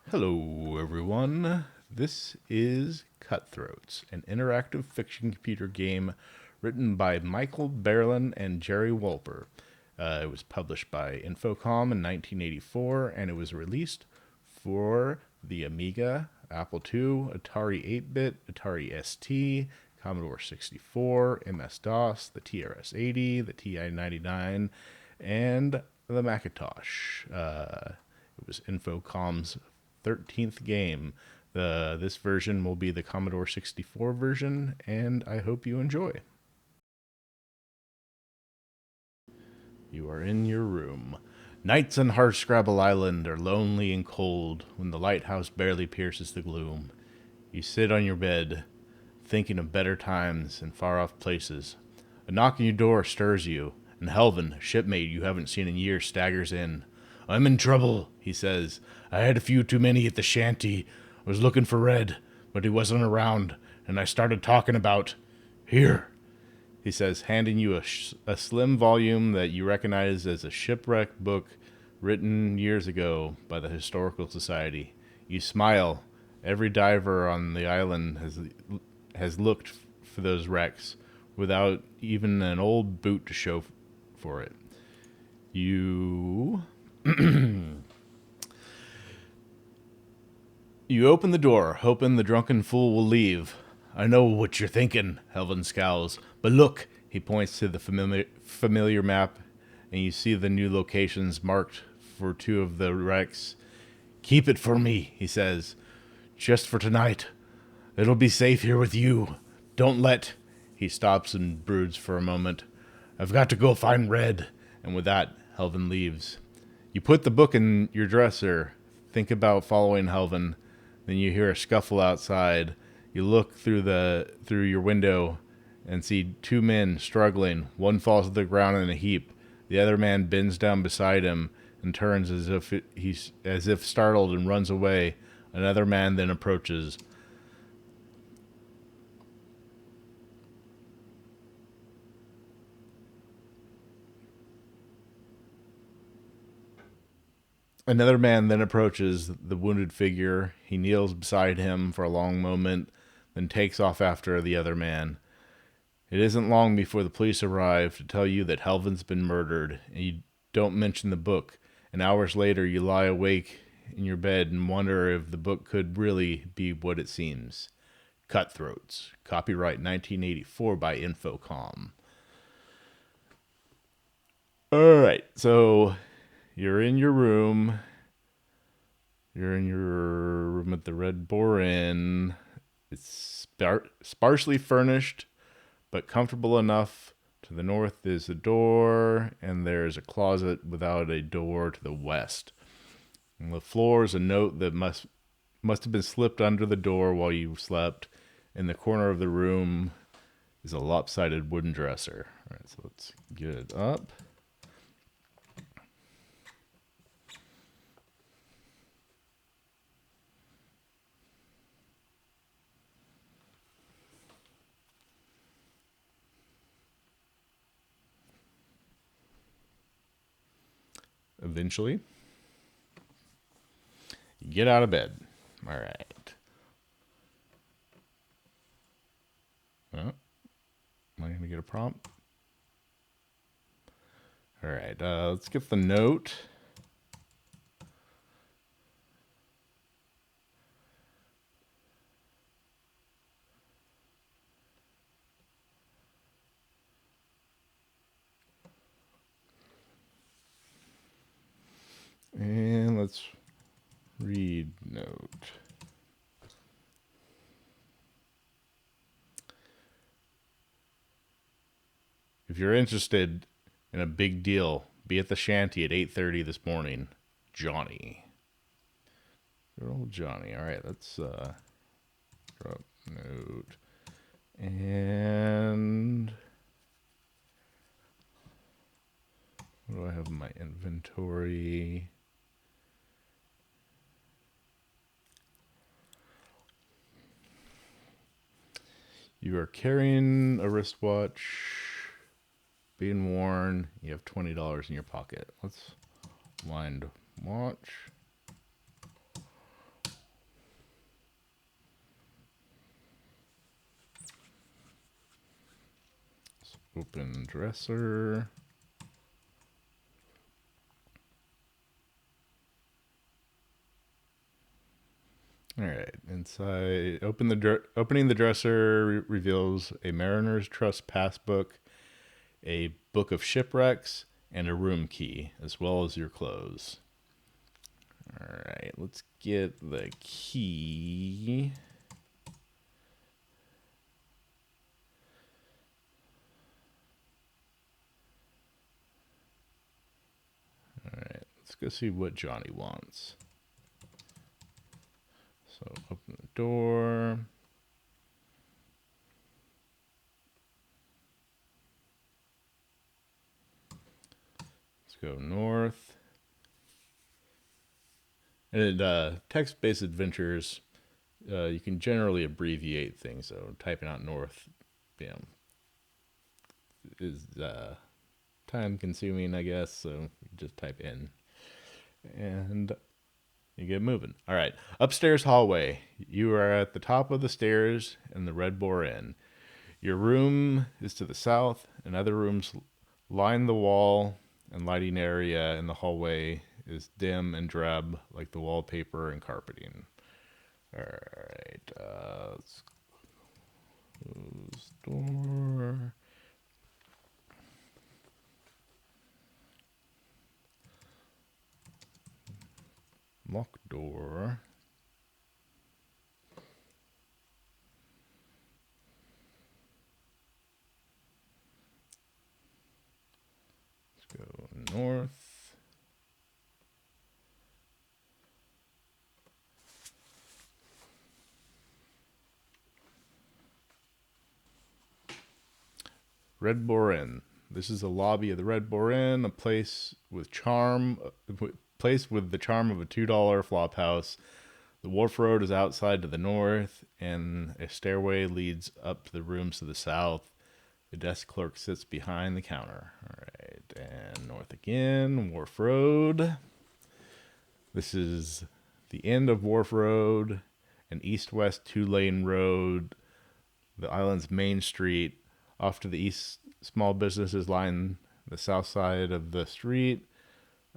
Hello, everyone. This is Cutthroats, an interactive fiction computer game written by Michael Berlin and Jerry Wolper. It was published by Infocom in 1984, and it was released for the Amiga, Apple II, Atari 8-bit, Atari ST, Commodore 64, MS-DOS, the TRS-80, the TI-99, and the Macintosh. It was Infocom's 13th game. This version will be the Commodore 64 version, and I hope you enjoy. You are in your room. Nights on Hardscrabble Island are lonely and cold when the lighthouse barely pierces the gloom. You sit on your bed, thinking of better times and far-off places. A knock on your door stirs you, and Helvin, a shipmate you haven't seen in years, staggers in. "I'm in trouble," he says. "I had a few too many at the shanty. I was looking for Red, but he wasn't around, and I started talking about... Here," he says, handing you a slim volume that you recognize as a shipwreck book written years ago by the Historical Society. You smile. Every diver on the island has looked for those wrecks without even an old boot to show for it. You open the door, hoping the drunken fool will leave. "I know what you're thinking," Helvin scowls. "But look," he points to the familiar map, and you see the new locations marked for two of the wrecks. "Keep it for me," he says. "Just for tonight. It'll be safe here with you. Don't let..." He stops and broods for a moment. "I've got to go find Red." And with that, Helvin leaves. You put the book in your dresser, think about following Helvin. Then you hear a scuffle outside. You look through your window and see two men struggling. One falls to the ground in a heap. The other man bends down beside him and turns as if startled and runs away. Another man then approaches. Another man then approaches the wounded figure. He kneels beside him for a long moment, then takes off after the other man. It isn't long before the police arrive to tell you that Helvin's been murdered, and you don't mention the book. And hours later, you lie awake in your bed and wonder if the book could really be what it seems. Cutthroats. Copyright 1984 by Infocom. All right, so you're in your room. You're in your room at the Red Boar Inn. It's sparsely furnished, but comfortable enough. To the north is a door, and there's a closet without a door to the west. On the floor is a note that must have been slipped under the door while you slept. In the corner of the room is a lopsided wooden dresser. All right, so let's get it up. Eventually, you get out of bed. All right. Oh, am I going to get a prompt? All right. Let's get the note. And let's read note. If you're interested in a big deal, be at the shanty at 8:30 this morning. Johnny. Good old Johnny. All right, let's drop note. And what do I have in my inventory? You are carrying a wristwatch, being worn. You have $20 in your pocket. Let's wind watch. Open dresser. All right, inside, opening the dresser reveals a Mariner's Trust passbook, a book of shipwrecks, and a room key, as well as your clothes. All right, let's get the key. All right, let's go see what Johnny wants. So open the door. Let's go north. And text-based adventures, you can generally abbreviate things. So typing out north, is time-consuming, I guess. So you just type in, and you get moving. All right, upstairs hallway. You are at the top of the stairs in the Red Boar Inn. Your room is to the south, and other rooms line the wall and lighting area in the hallway is dim and drab like the wallpaper and carpeting. All right, let's close door. Lock door. Let's go north. Red Boar Inn. This is the lobby of the Red Boar Inn, a place with the charm of a $2 flop house. The wharf road is outside to the north, and a stairway leads up to the rooms to the south. The desk clerk sits behind the counter. All right, and north again, Wharf Road. This is the end of Wharf Road, an east-west two-lane road. The island's main street. Off to the east, small businesses line the south side of the street.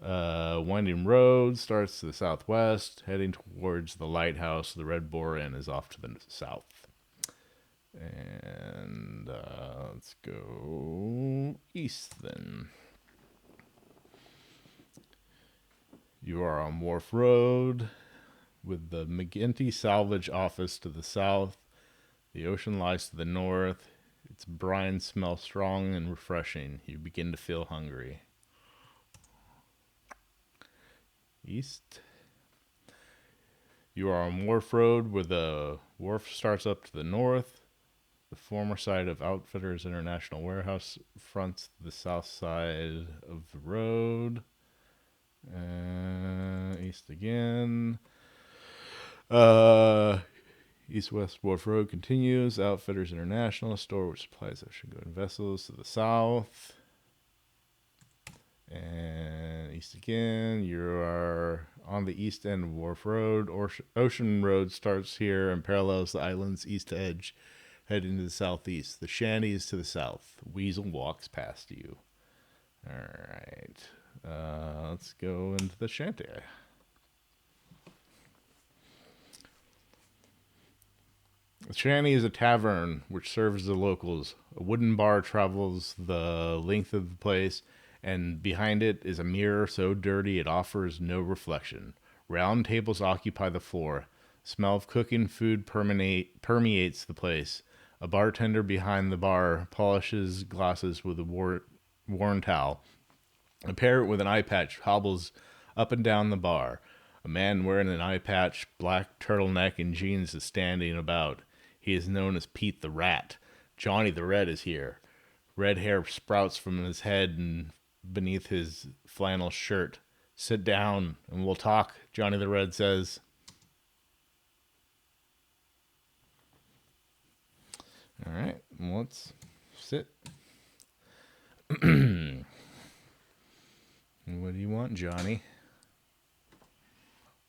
Winding road starts to the southwest, heading towards the lighthouse. The Red Boar Inn is off to the south. And let's go east then. You are on Wharf Road with the McGinty Salvage Office to the south. The ocean lies to the north. Its brine smells strong and refreshing. You begin to feel hungry. East. You are on Wharf Road where the wharf starts up to the north. The former site of Outfitters International Warehouse fronts the south side of the road. East again. East-west Wharf Road continues. Outfitters International, a store which supplies ocean-going vessels to the south. And east again. You are on the east end of Wharf Road. Ocean Road starts here and parallels the island's east edge, heading to the southeast. The shanty is to the south. Weasel walks past you. All right. Let's go into the shanty. The shanty is a tavern which serves the locals. A wooden bar travels the length of the place, and behind it is a mirror so dirty it offers no reflection. Round tables occupy the floor. Smell of cooking food permeates the place. A bartender behind the bar polishes glasses with a worn towel. A parrot with an eye patch hobbles up and down the bar. A man wearing an eye patch, black turtleneck, and jeans is standing about. He is known as Pete the Rat. Johnny the Red is here. Red hair sprouts from his head and beneath his flannel shirt. Sit down and we'll talk, Johnny the Red says. All right, let's sit. What do you want, Johnny?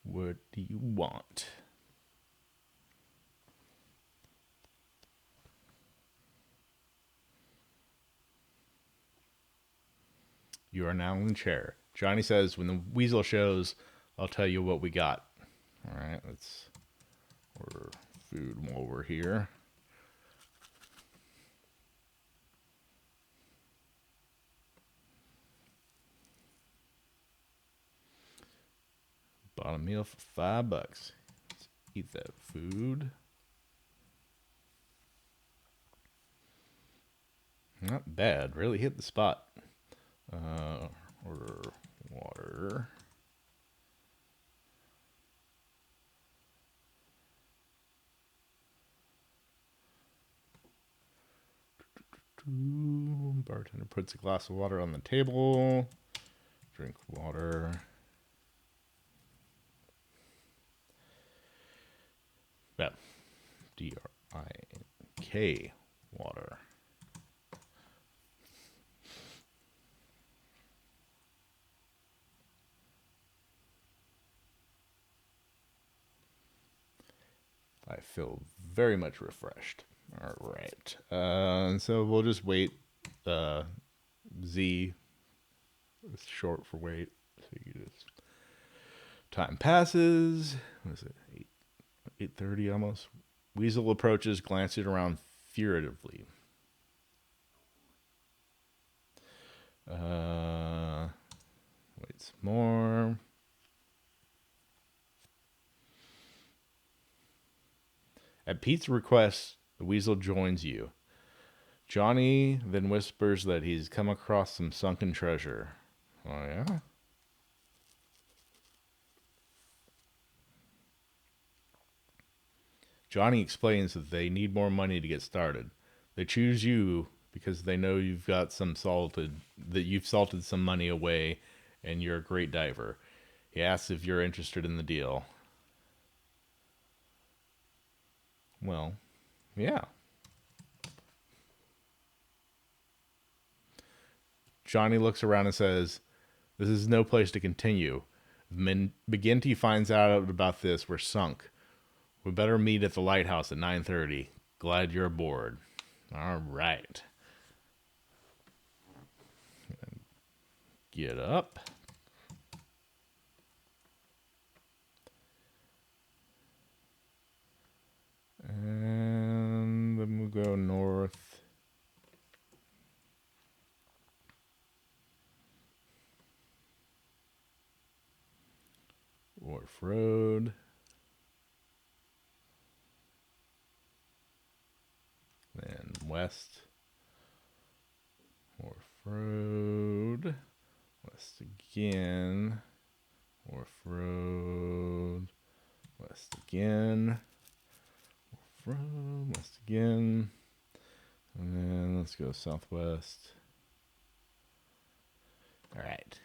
What do you want? You are now in the chair. Johnny says, when the weasel shows, I'll tell you what we got. All right, let's order food while we're here. Bought a meal for $5. Let's eat that food. Not bad. Really hit the spot. Order water. Bartender puts a glass of water on the table. Drink water. Yeah. D-R-I-K water. I feel very much refreshed. All right. So we'll just wait. Z is short for wait. So you just time passes. What is it? 8:30 almost. Weasel approaches, glancing around furtively. Waits more. At Pete's request, the weasel joins you. Johnny then whispers that he's come across some sunken treasure. Oh, yeah? Johnny explains that they need more money to get started. They choose you because they know you've got you've salted some money away and you're a great diver. He asks if you're interested in the deal. Well, yeah. Johnny looks around and says, "This is no place to continue. If McGinty finds out about this, we're sunk. We better meet at the lighthouse at 9:30. Glad you're aboard." All right. Get up. And then we'll go north. Wharf Road. Then west. Wharf Road. West again. Wharf Road. West again. Wharf Road. West again. And then let's go southwest. All right.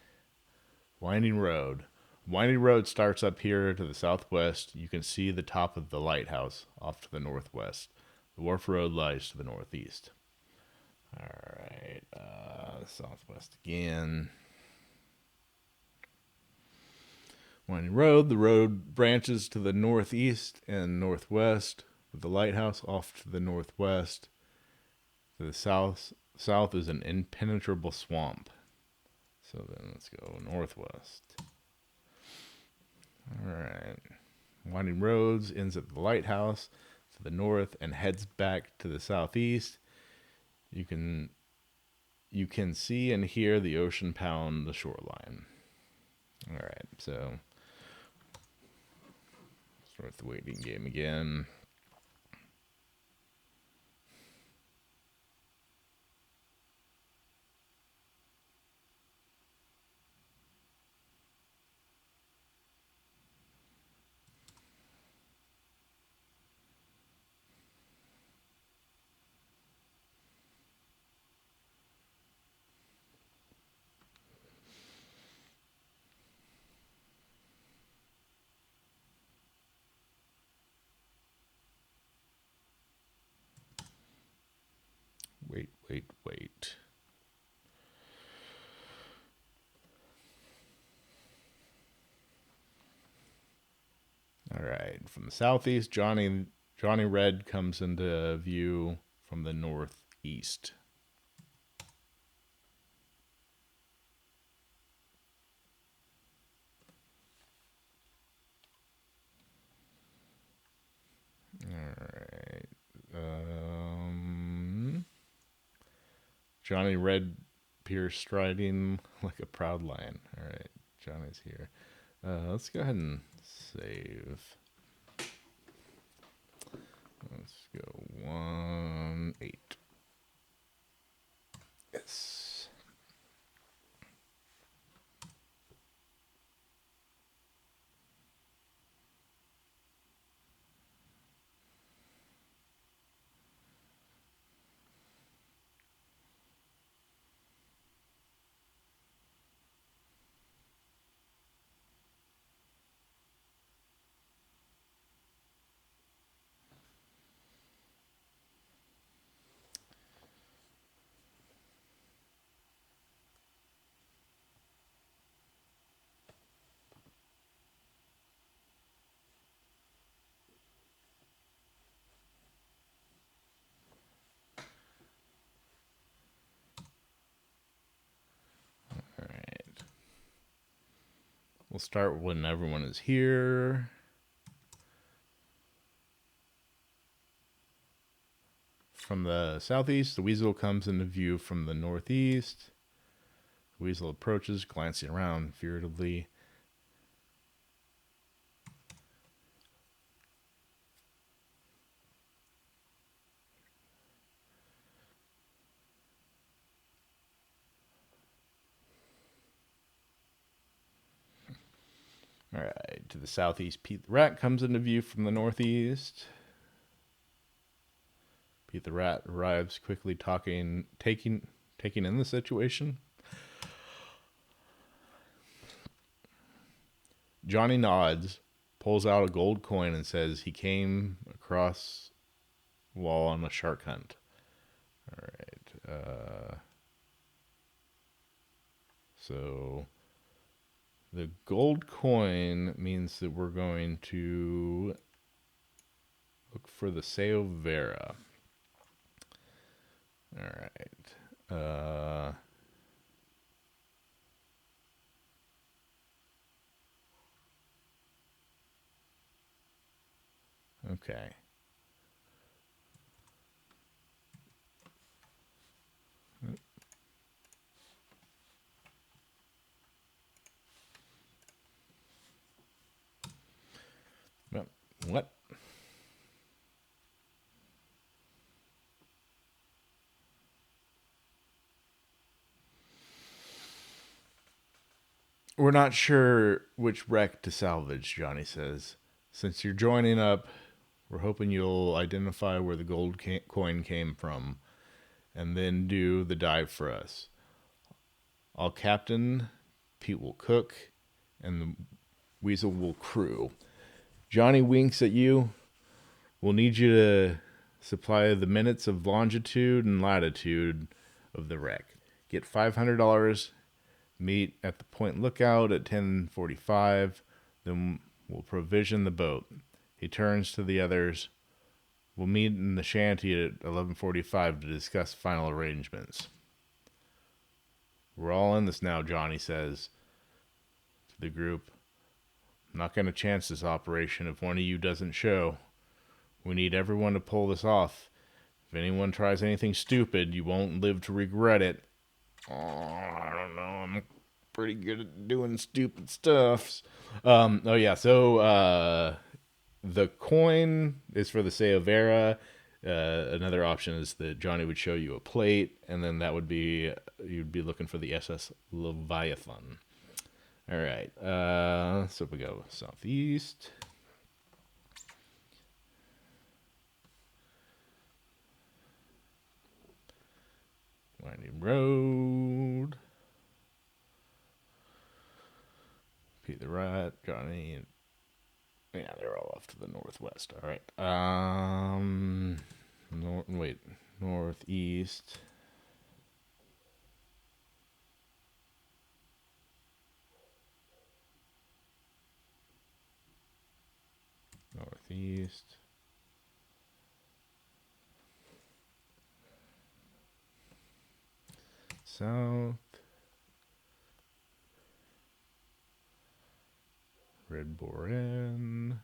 Winding Road. Winding Road starts up here to the southwest. You can see the top of the lighthouse off to the northwest. The Wharf Road lies to the northeast. All right. Southwest again. Winding Road. The road branches to the northeast and northwest, with the lighthouse off to the northwest. To the south is an impenetrable swamp. So then let's go northwest. All right. Winding Roads ends at the lighthouse to the north and heads back to the southeast. You can see and hear the ocean pound the shoreline. All right, so start the waiting game again. Wait. All right, from the southeast, Johnny Red comes into view from the northeast. Johnny Red Pierce striding like a proud lion. All right, Johnny's here. Let's go ahead and save. Let's go 1-8. Yes. All right. We'll start when everyone is here. From the southeast, the weasel comes into view from the northeast. The weasel approaches, glancing around furtively. All right, to the southeast, Pete the Rat comes into view from the northeast. Pete the Rat arrives quickly, taking in the situation. Johnny nods, pulls out a gold coin, and says he came across the wall on a shark hunt. All right. So the gold coin means that we're going to look for the Sao Vera. All right. Okay. What? We're not sure which wreck to salvage, Johnny says. Since you're joining up, we're hoping you'll identify where the gold coin came from and then do the dive for us. I'll captain, Pete will cook, and the weasel will crew. Johnny winks at you. We'll need you to supply the minutes of longitude and latitude of the wreck. Get $500. Meet at the point lookout at 10:45. Then we'll provision the boat. He turns to the others. We'll meet in the shanty at 11:45 to discuss final arrangements. We're all in this now, Johnny says to the group. I'm not going to chance this operation if one of you doesn't show. We need everyone to pull this off. If anyone tries anything stupid, you won't live to regret it. Oh, I don't know. I'm pretty good at doing stupid stuff. So the coin is for the Sao Vera. Another option is that Johnny would show you a plate, and then that would be you'd be looking for the SS Leviathan. All right. So we go southeast. Winding road. Pete the Rat, Johnny. Yeah, they're all off to the northwest. All right. Northeast. Northeast. South. Red Boren.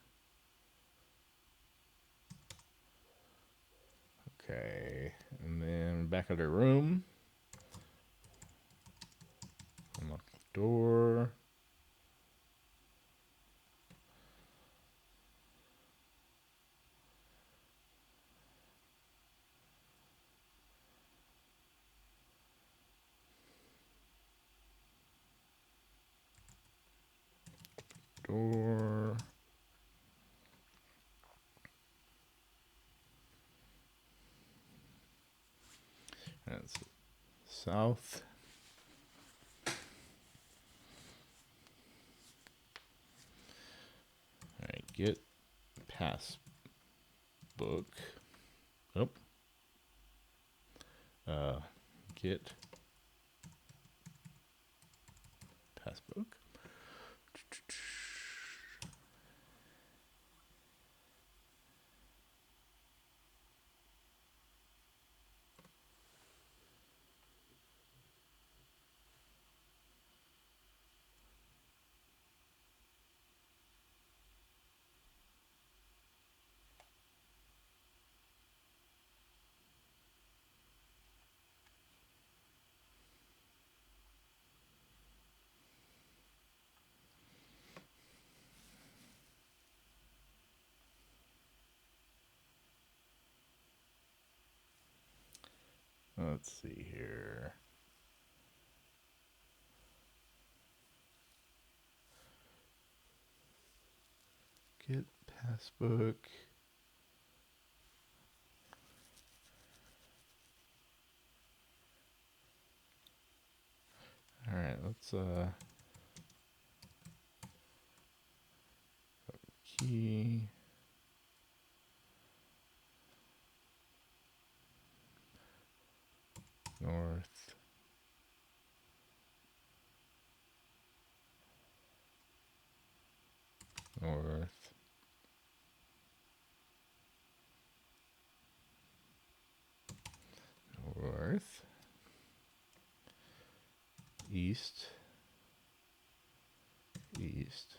Okay. And then back at our room. door. Door. That's south. All right, get passbook. Oh. Get passbook. Let's see here. Get passbook. All right, let's key. North. North. North. East. East.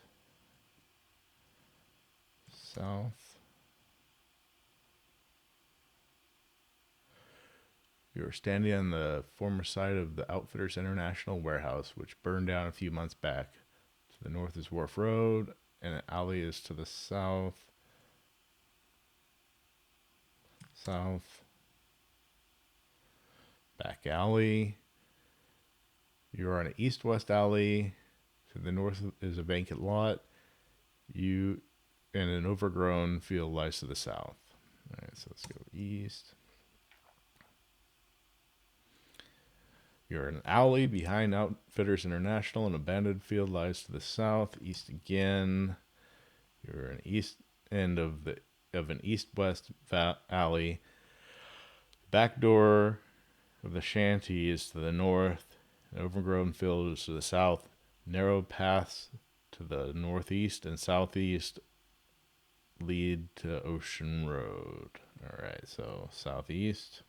South. You are standing on the former site of the Outfitters International warehouse, which burned down a few months back. To the north is Wharf Road, and an alley is to the south. South. Back alley. You are on an east-west alley. To the north is a vacant lot. You and an overgrown field lies to the south. All right, so let's go east. You're in an alley behind Outfitters International. An abandoned field lies to the south. East again. You're in east end of an east-west alley. Back door of the shanty is to the north. An overgrown field is to the south. Narrow paths to the northeast and southeast lead to Ocean Road. All right, so southeast.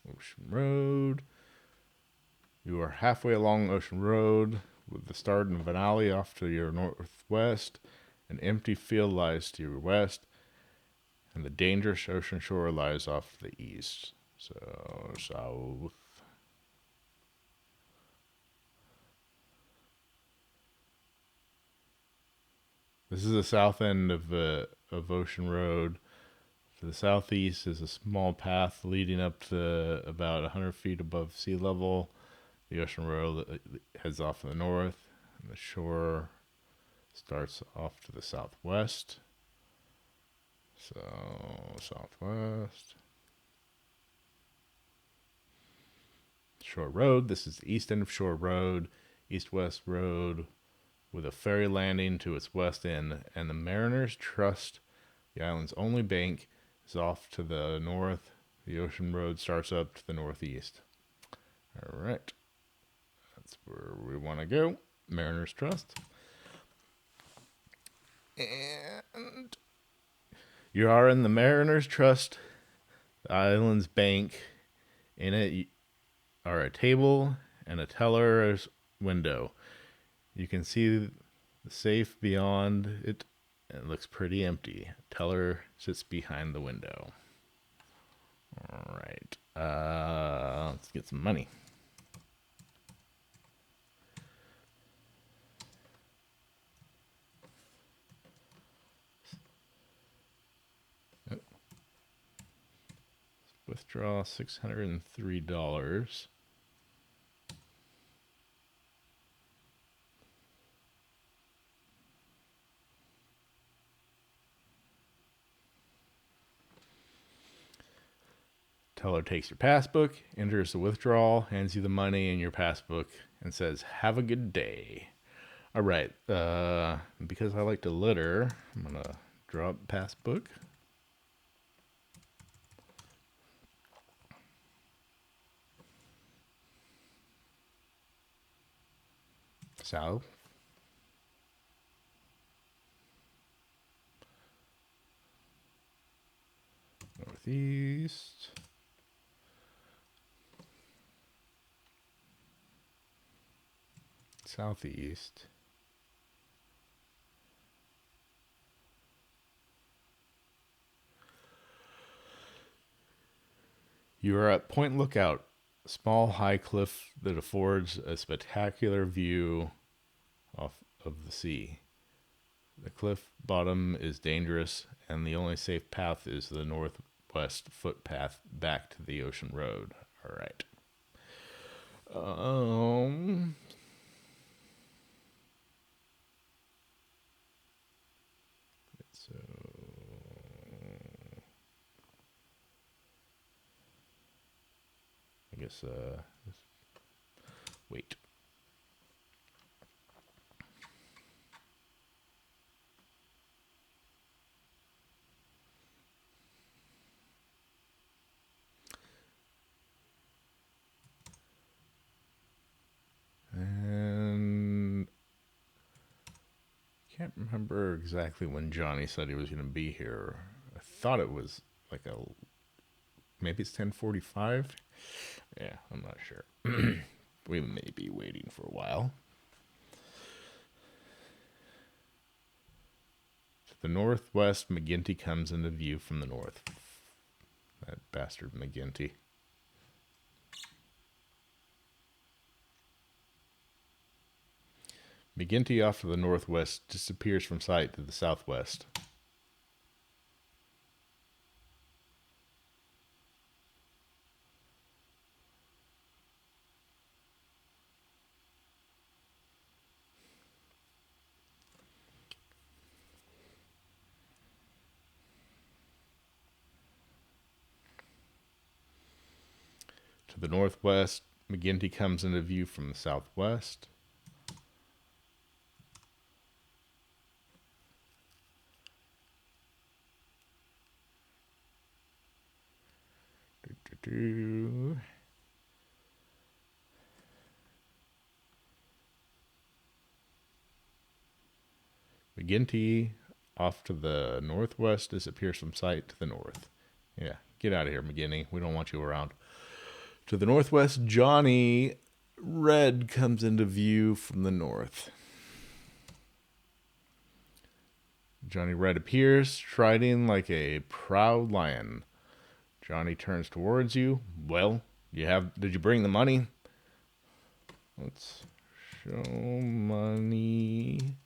Ocean Road. You are halfway along Ocean Road with the start of an alley off to your northwest. An empty field lies to your west, and the dangerous ocean shore lies off to the east. So south. This is the south end of Ocean Road. To the southeast is a small path leading up to about 100 feet above sea level. The Ocean Road heads off to the north, and the shore starts off to the southwest. So, southwest. Shore Road. This is the east end of Shore Road, east-west road, with a ferry landing to its west end, and the Mariners Trust, the island's only bank, is off to the north. The Ocean Road starts up to the northeast. All right. That's where we want to go. Mariners Trust. And you are in the Mariners Trust, the island's bank. In it are a table and a teller's window. You can see the safe beyond it. It looks pretty empty. Teller sits behind the window. All right. Let's get some money. Withdraw $603. Teller takes your passbook, enters the withdrawal, hands you the money and your passbook, and says, "Have a good day." All right. Because I like to litter, I'm going to drop passbook. South. Northeast. Southeast. You are at Point Lookout, a small high cliff that affords a spectacular view off of the sea. The cliff bottom is dangerous, and the only safe path is the northwest footpath back to the ocean road. All right. So I guess wait. And can't remember exactly when Johnny said he was going to be here. I thought it was like maybe it's 10:45. Yeah, I'm not sure. We may be waiting for a while. To the northwest, McGinty comes into view from the north. That bastard McGinty. McGinty off to the northwest disappears from sight to the southwest. To the northwest, McGinty comes into view from the southwest. McGinty off to the northwest disappears from sight to the north. Yeah, get out of here, McGinty. We don't want you around. To the northwest, Johnny Red comes into view from the north. Johnny Red appears, striding like a proud lion. Johnny turns towards you. Well, did you bring the money? Let's show money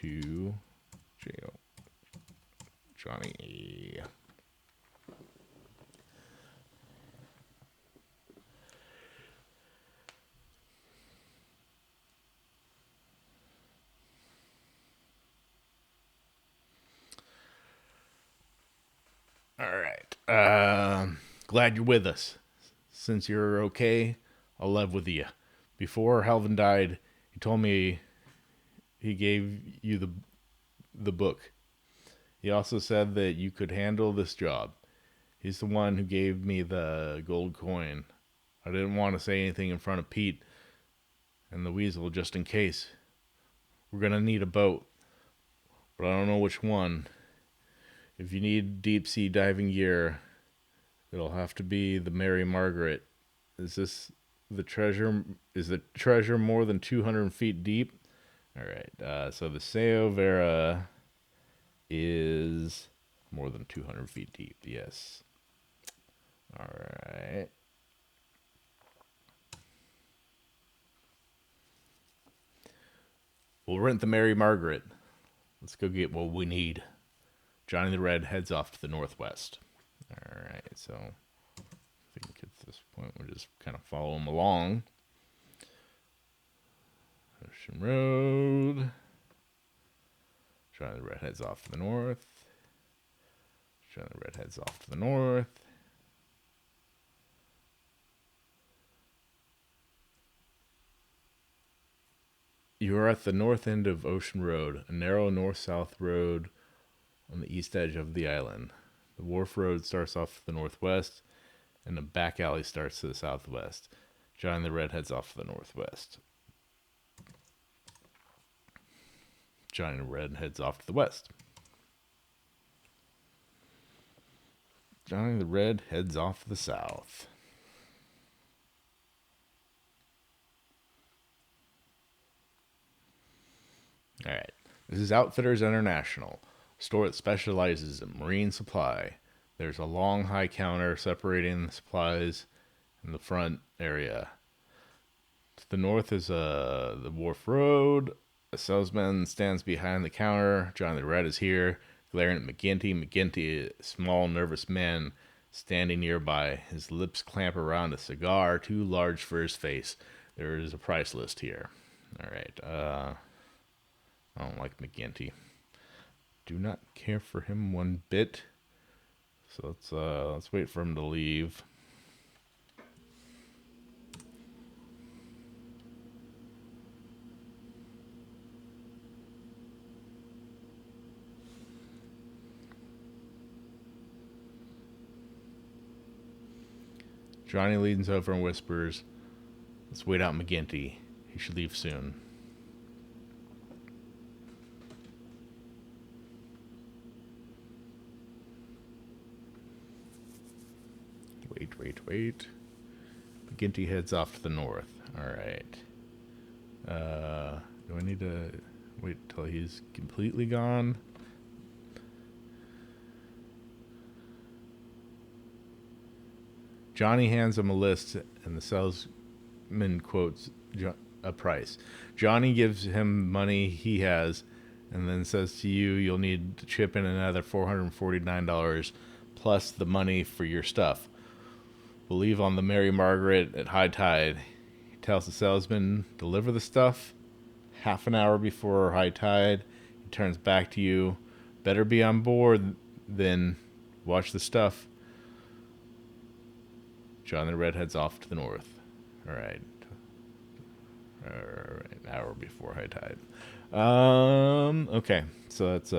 to jail. Johnny. All right. Glad you're with us. Since you're okay, I'll live with you. Before Halvin died, he told me he gave you the book. He also said that you could handle this job. He's the one who gave me the gold coin. I didn't want to say anything in front of Pete and the Weasel just in case. We're going to need a boat, but I don't know which one. If you need deep sea diving gear, it'll have to be the Mary Margaret. Is the treasure more than 200 feet deep? All right. So the Sao Vera is more than 200 feet deep. Yes. All right. We'll rent the Mary Margaret. Let's go get what we need. Johnny the Red heads off to the northwest. All right. So think at this point we'll just kind of follow him along. Ocean Road. Johnny the Redhead's off to the north. Johnny the Redhead's off to the north. You are at the north end of Ocean Road, a narrow north-south road on the east edge of the island. The Wharf Road starts off to the northwest, and the back alley starts to the southwest. Johnny the Redhead's off to the northwest. Johnny the Redhead's off to the west. Johnny the Red heads off to the south. All right. This is Outfitters International, a store that specializes in marine supply. There's a long, high counter separating the supplies in the front area. To the north is the Wharf Road. A salesman stands behind the counter. Johnny the Red is here, glaring at McGinty. McGinty, a small, nervous man, standing nearby. His lips clamp around a cigar too large for his face. There is a price list here. All right. I don't like McGinty. Do not care for him one bit. So let's wait for him to leave. Johnny leans over and whispers, "Let's wait out McGinty. He should leave soon." Wait. McGinty heads off to the north. All right. Do I need to wait till he's completely gone? Johnny hands him a list, and the salesman quotes a price. Johnny gives him money he has, and then says to you, you'll need to chip in another $449 plus the money for your stuff. We'll leave on the Mary Margaret at high tide. He tells the salesman, deliver the stuff half an hour before high tide. He turns back to you. Better be on board, then watch the stuff. John the Red heads off to the north. All right. An hour before high tide. Okay. So that's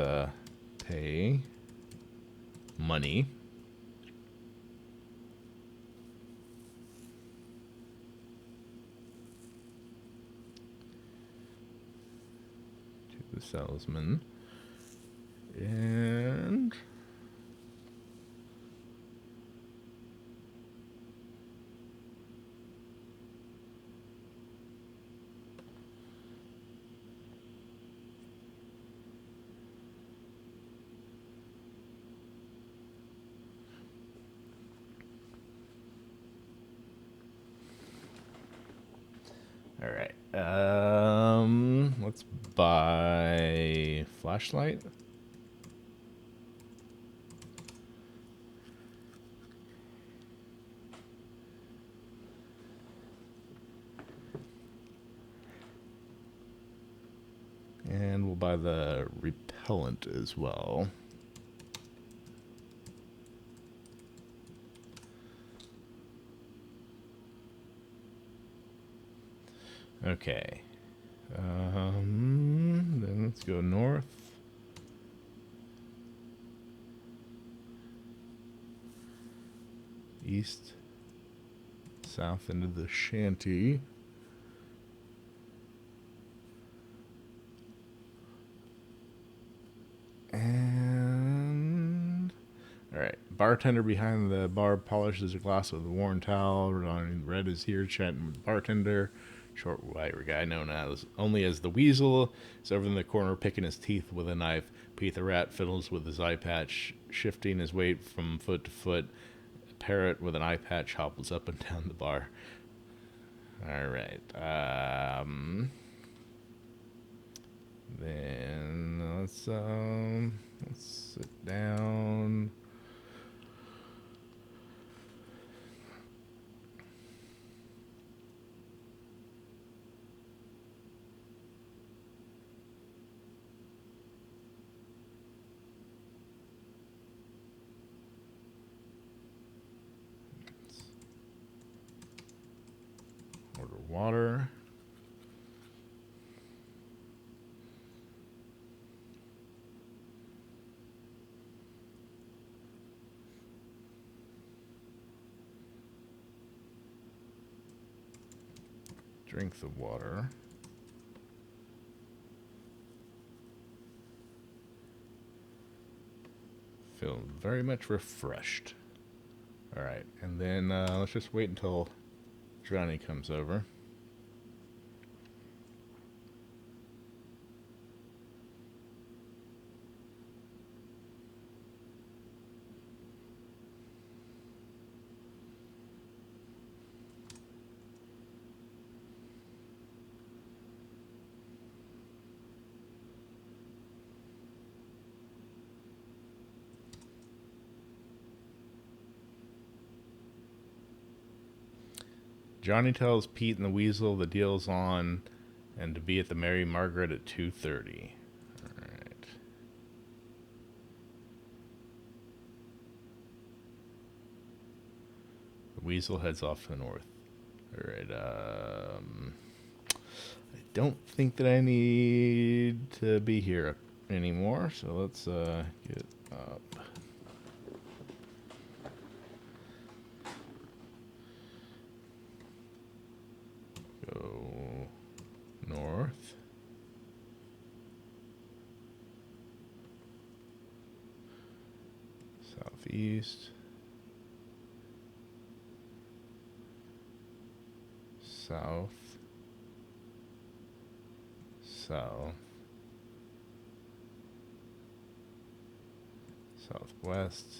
pay money. To the salesman. And all right. Let's buy flashlight. And we'll buy the repellent as well. Okay. Then let's go north. East. South into the shanty. And all right, bartender behind the bar polishes a glass with a worn towel. Red is here chatting with the bartender. Short white guy known only as the Weasel is over in the corner picking his teeth with a knife. Pete the Rat fiddles with his eye patch, shifting his weight from foot to foot. A parrot with an eye patch hobbles up and down the bar. All right. Then let's sit down. water. Drink the water. Feel very much refreshed. Alright, and then let's just wait until Johnny comes over. Johnny tells Pete and the Weasel the deal's on and to be at the Mary Margaret at 2:30. Alright. The Weasel heads off to the north. Alright, I don't think that I need to be here anymore, so let's get up. Go north. Southeast. South. South. Southwest.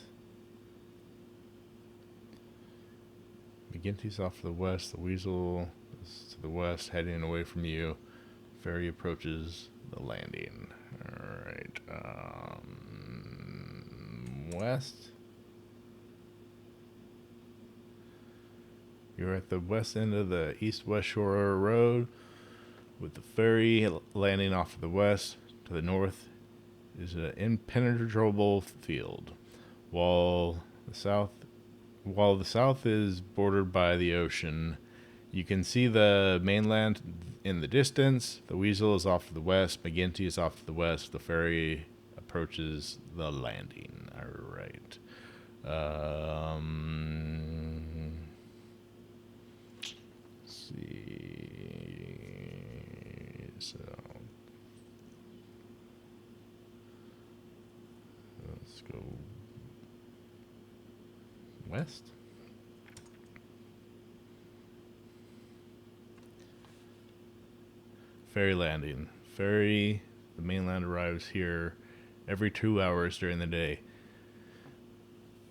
McGinty's off to the west. The Weasel is to the west, heading away from you. Ferry approaches the landing. Alright. West. You're at the west end of the east-west shore road, with the ferry landing off to the west. To the north is an impenetrable field, while the south is bordered by the ocean. You can see the mainland in the distance. The Weasel is off to the west. McGinty is off to the west. The ferry approaches the landing. All right. Let's see. So let's go west. Ferry landing. Ferry, the mainland arrives here every 2 hours during the day.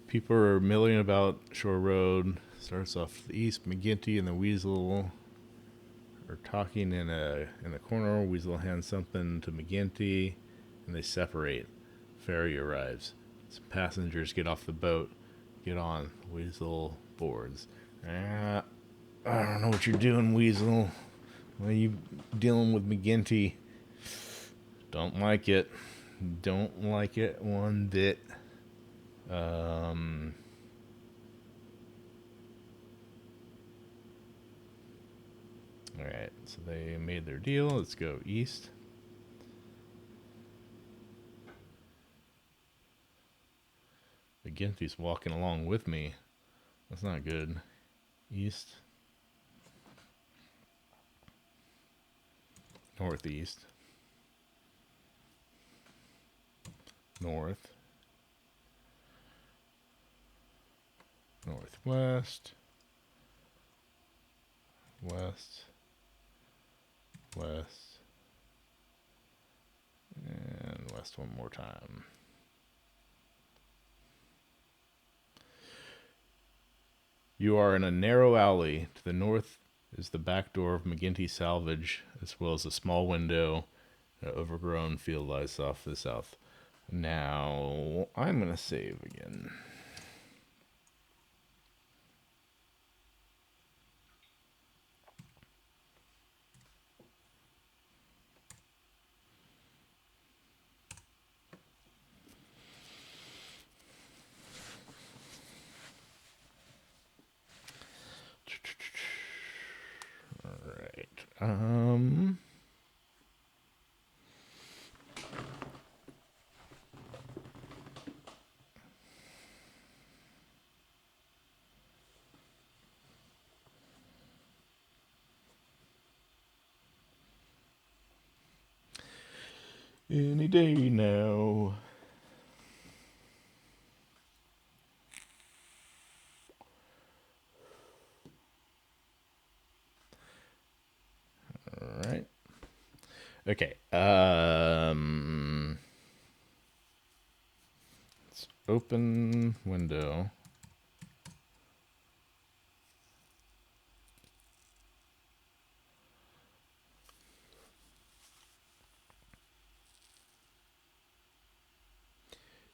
People are milling about Shore Road. Starts off the east. McGinty and the Weasel are talking in the corner. Weasel hands something to McGinty, and they separate. Ferry arrives. Some passengers get off the boat. Get on. Weasel boards. I don't know what you're doing, Weasel. Why are you dealing with McGinty? Don't like it. Don't like it one bit. Alright, so they made their deal. Let's go east. McGinty's walking along with me. That's not good. East. Northeast. North. Northwest. West. West. And west one more time. You are in a narrow alley. To the north is the back door of McGinty Salvage, as well as a small window. An overgrown field lies off to the south. Now, I'm going to save again. All Um. Any day now. All right. Okay. Let's open window.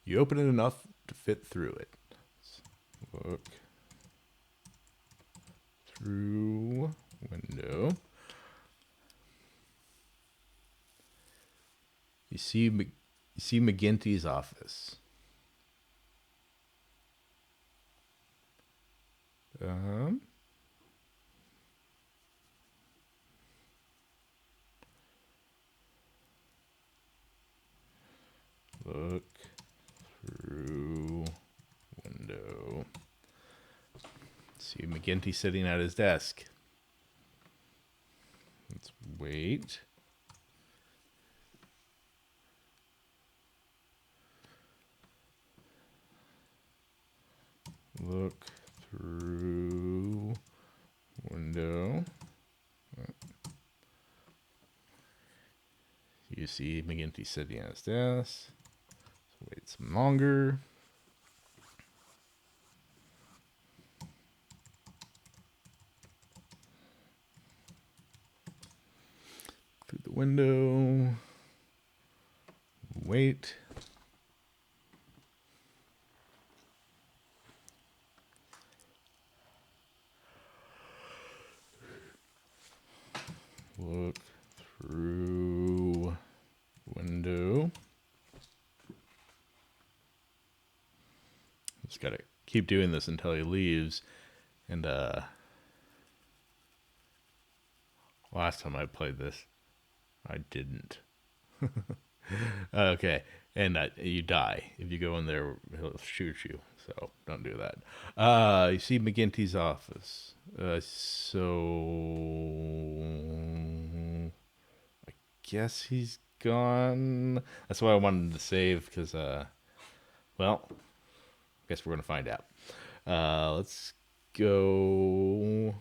You open it enough to fit through it. Let's look through window. You see McGinty's office. Look through window. See McGinty sitting at his desk. Let's wait. Look through window. You see McGinty sitting at his desk. Let's wait some longer. Through the window. Wait. Look through window. Just gotta keep doing this until he leaves. And last time I played this, I didn't. Okay, and you die if you go in there. He'll shoot you, so don't do that. You see McGinty's office. So I guess he's gone. That's why I wanted to save because, well, I guess we're gonna find out. Let's go.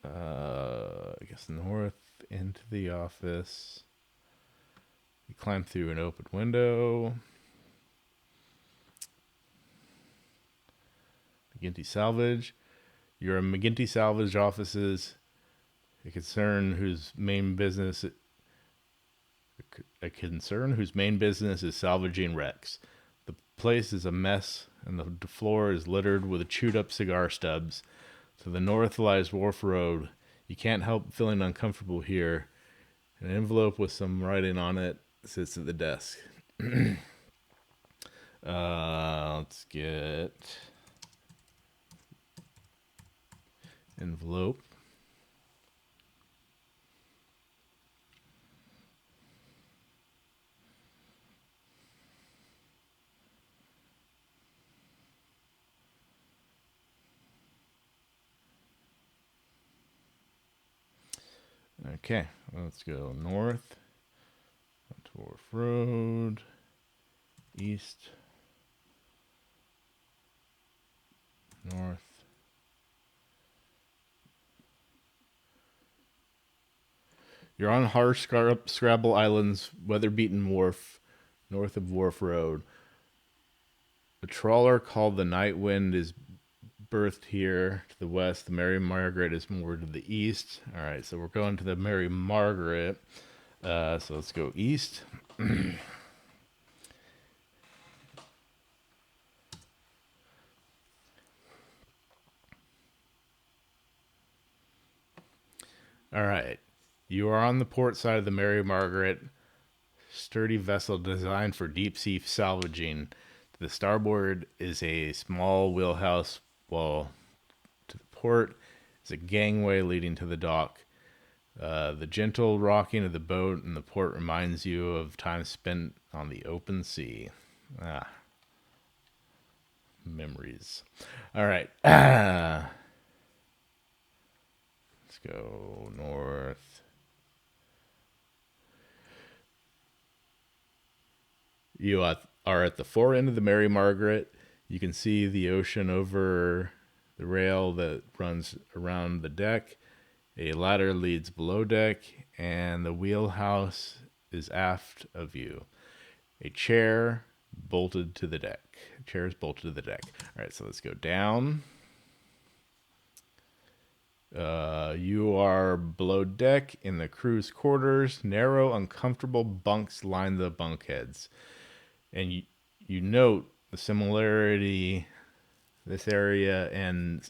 I guess north into the office. You climb through an open window. McGinty Salvage. You're in McGinty Salvage offices. A concern whose main business is salvaging wrecks. The place is a mess, and the floor is littered with chewed up cigar stubs. To the north lies Wharf Road. You can't help feeling uncomfortable here. An envelope with some writing on it sits at the desk. Let's get envelope. Okay, let's go north to Wharf Road, east, north. You're on Scrabble Island's weather-beaten wharf, north of Wharf Road. A trawler called the Night Wind is berthed here to the west. The Mary Margaret is moored to the east. All right, so we're going to the Mary Margaret. So let's go east. All right. You are on the port side of the Mary Margaret, sturdy vessel designed for deep sea salvaging. To the starboard is a small wheelhouse, while to the port is a gangway leading to the dock. The gentle rocking of the boat in the port reminds you of time spent on the open sea. Memories. All right. Let's go north. You are at the fore end of the Mary Margaret. You can see the ocean over the rail that runs around the deck. A ladder leads below deck, and the wheelhouse is aft of you. A chair bolted to the deck. Chair is bolted to the deck. All right, so let's go down. You are below deck in the crew's quarters. Narrow, uncomfortable bunks line the bunkheads. And you note the similarity, this area and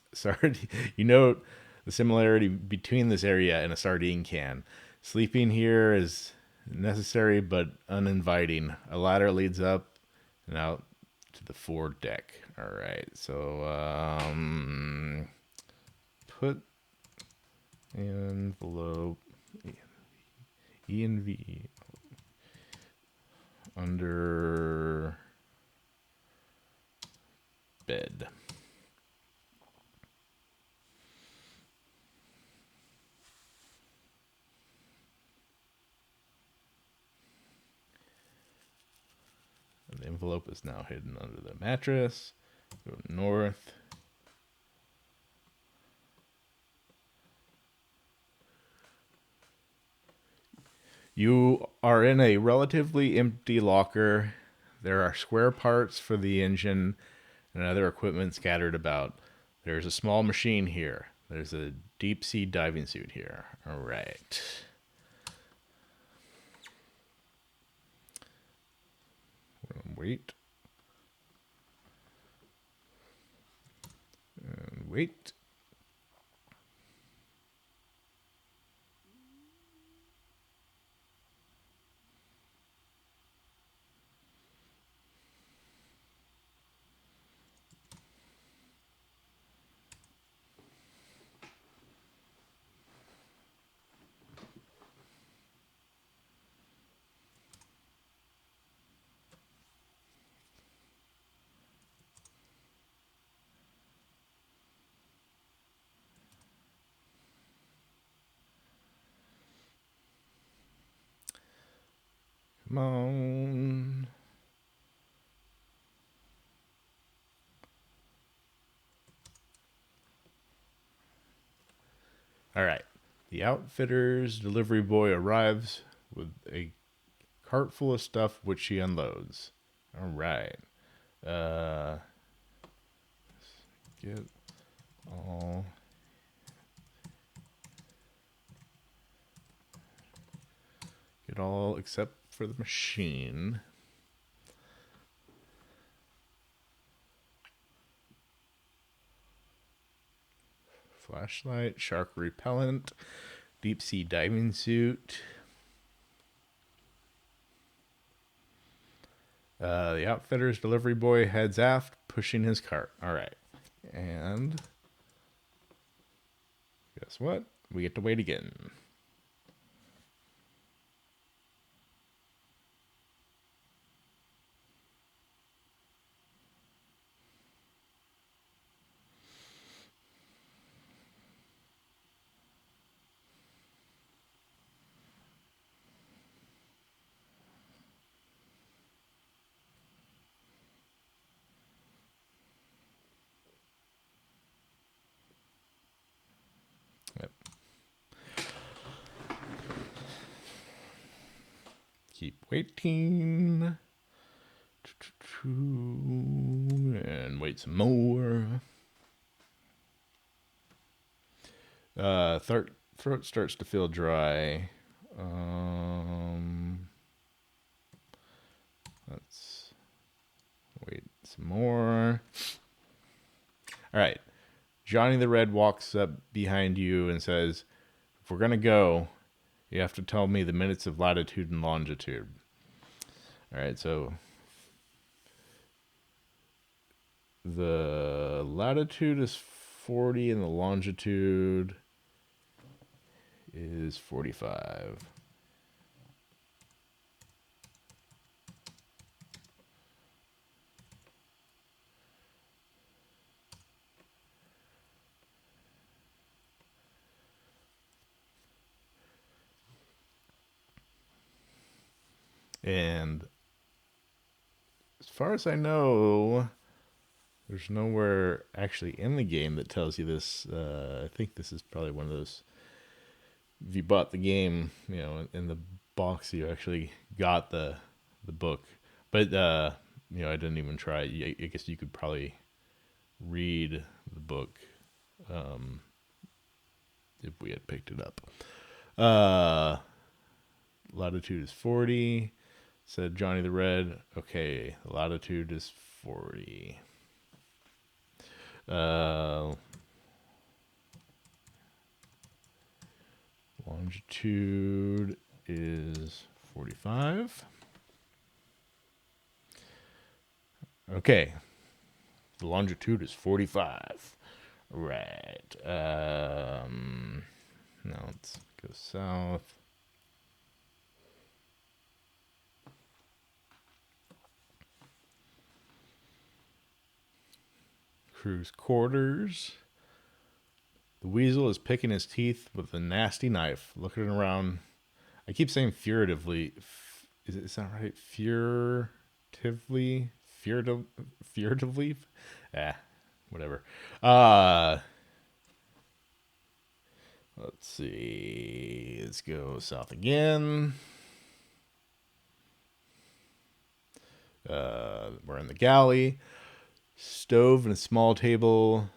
you note the similarity between this area and a sardine can. Sleeping here is necessary but uninviting. A ladder leads up and out to the forward deck. All right, so put envelope E and V under bed. And the envelope is now hidden under the mattress. Go north. You are in a relatively empty locker. There are square parts for the engine and other equipment scattered about. There's a small machine here. There's a deep sea diving suit here. All right. Wait. And wait. Come on. All right. The outfitter's delivery boy arrives with a cart full of stuff which he unloads. All right. Get all. Get all except for the machine. Flashlight, shark repellent, deep sea diving suit. The outfitter's delivery boy heads aft, pushing his cart. All right. And guess what? We get to wait again. Yep. Keep waiting. And wait some more. Throat starts to feel dry. Let's wait some more. All right. Johnny the Red walks up behind you and says, if we're going to go, you have to tell me the minutes of latitude and longitude. All right, so the latitude is 40 and the longitude is 45. And as far as I know, there's nowhere actually in the game that tells you this. I think this is probably one of those. If you bought the game, in the box, you actually got the book. But I didn't even try it. I guess you could probably read the book if we had picked it up. Latitude is 40. Said Johnny the Red. Okay, latitude is 40. Longitude is 45. Okay. The longitude is 45. Right. Now let's go south. Crew's quarters. The weasel is picking his teeth with a nasty knife, looking around. I keep saying furtively. Is that right? Furtively? Furtively? Whatever. Let's see. Let's go south again. We're in the galley. Stove and a small table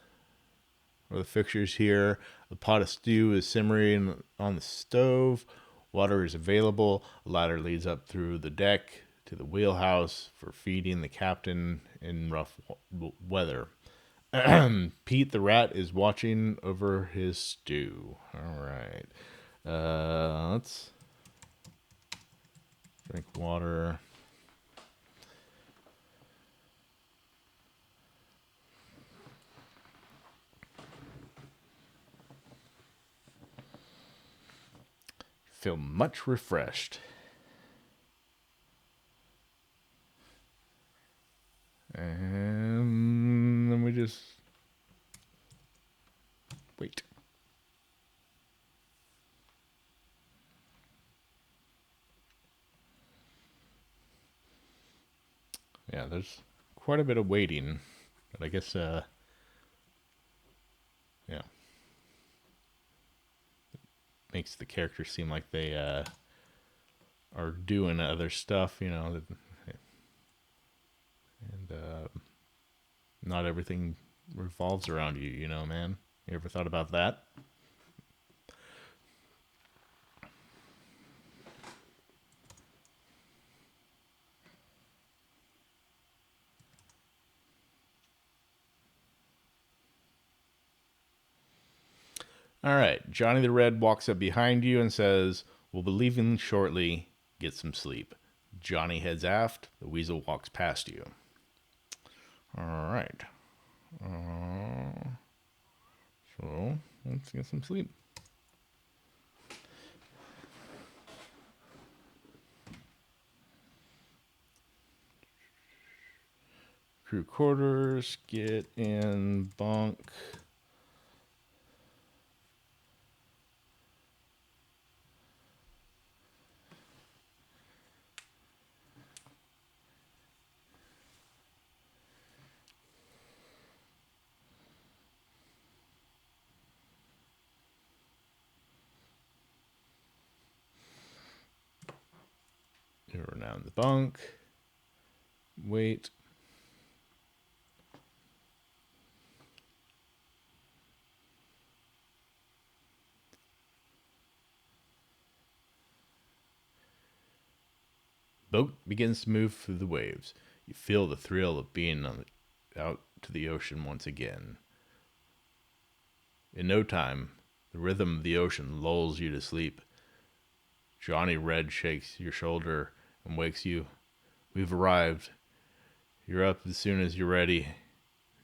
are the fixtures here. A pot of stew is simmering on the stove. Water is available. A ladder leads up through the deck to the wheelhouse for feeding the captain in rough weather. Pete the rat is watching over his stew. All right. Let's drink water. Feel much refreshed. And then we just wait. Yeah, there's quite a bit of waiting, but I guess, yeah. Makes the characters seem like they are doing other stuff, and not everything revolves around you, man. You ever thought about that? All right, Johnny the Red walks up behind you and says, "We'll be leaving shortly. Get some sleep." Johnny heads aft. The weasel walks past you. All right. So let's get some sleep. Crew quarters. Get in bunk. We're now in the bunk. Wait. Boat begins to move through the waves. You feel the thrill of being out to the ocean once again. In no time, the rhythm of the ocean lulls you to sleep. Johnny Red shakes your shoulder and wakes you. "We've arrived. You're up as soon as you're ready."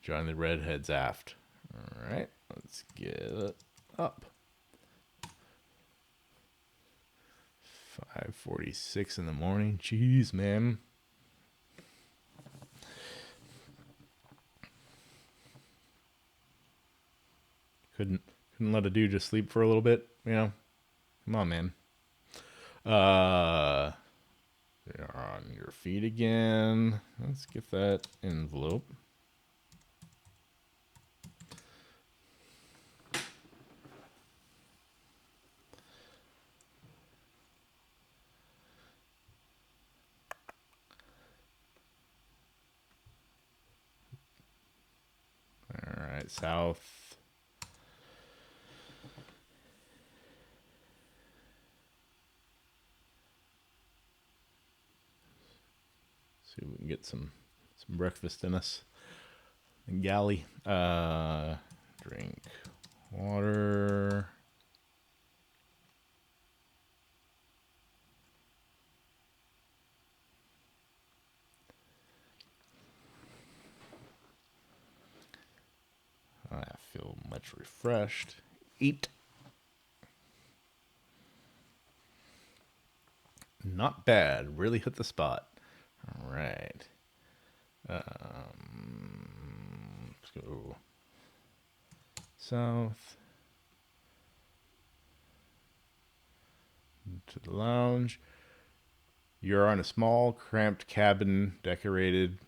Johnny the Red heads aft. All right. Let's get up. 5:46 in the morning. Jeez, man. Couldn't let a dude just sleep for a little bit, you know? Come on, man. You're on your feet again. Let's get that envelope. All right, south. See if we can get some breakfast in us. Galley. Drink water. I feel much refreshed. Eat. Not bad. Really hit the spot. All right. Let's go south to the lounge. You're on a small, cramped cabin decorated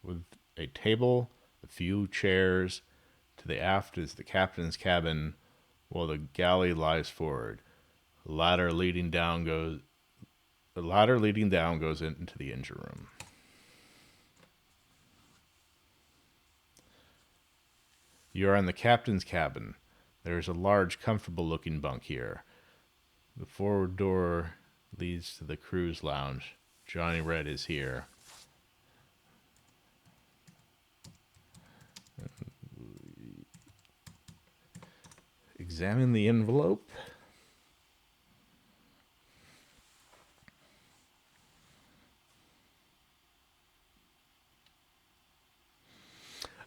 with a table, a few chairs. To the aft is the captain's cabin, while the galley lies forward. The ladder leading down goes into the engine room. You are in the captain's cabin. There is a large, comfortable-looking bunk here. The forward door leads to the crew's lounge. Johnny Red is here. Examine the envelope.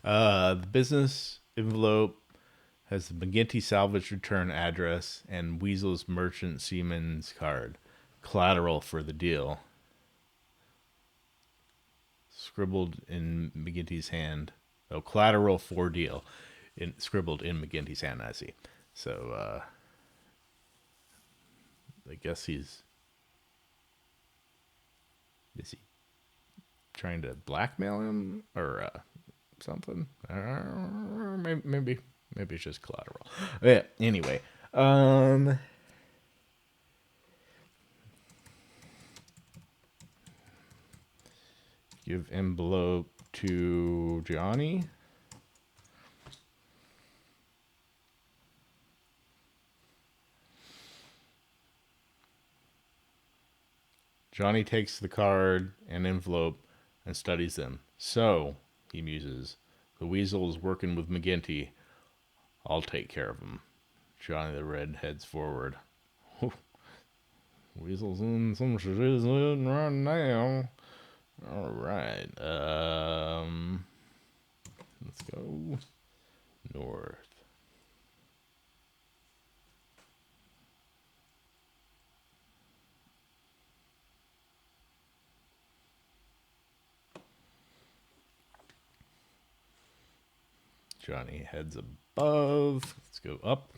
The business envelope has the McGinty salvage return address and Weasel's merchant seaman's card. Collateral for the deal. Scribbled in McGinty's hand. Oh, collateral for deal. Scribbled in McGinty's hand, I see. So, I guess is he trying to blackmail him or something? Maybe it's just collateral. Yeah, anyway, give envelope to Johnny. Johnny takes the card and envelope and studies them. So, he muses, the Weasel is working with McGinty. I'll take care of him. Johnny the Red heads forward. Weasel's in some shit right now. All right. Let's go north. Johnny heads above. Let's go up.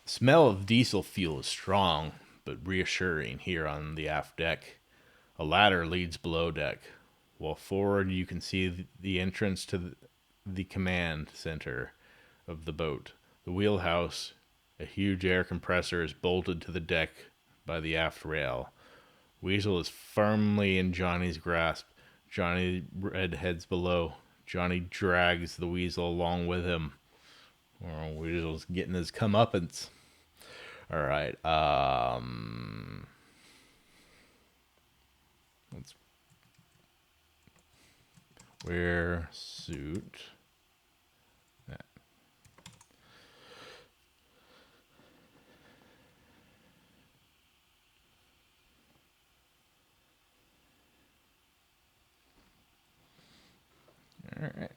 Smell of diesel fuel is strong, but reassuring here on the aft deck. A ladder leads below deck. While forward, you can see the entrance to the command center of the boat. The wheelhouse, a huge air compressor, is bolted to the deck by the aft rail. Weasel is firmly in Johnny's grasp. Johnny Red heads below. Johnny drags the Weasel along with him. Oh, Weasel's getting his comeuppance. All right. Let's wear suit. Yeah. All right.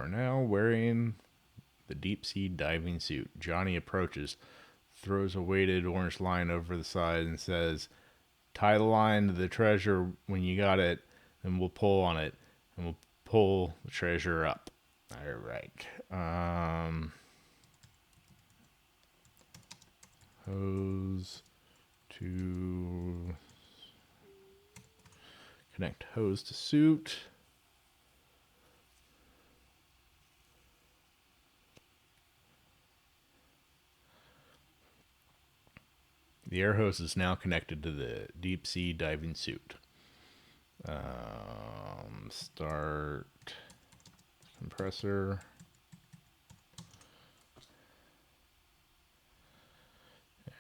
are now wearing the deep sea diving suit. Johnny approaches, throws a weighted orange line over the side, and says, "Tie the line to the treasure when you got it, and we'll pull on it, and we'll pull the treasure up." All right. Hose to connect hose to suit. The air hose is now connected to the deep sea diving suit. Start compressor.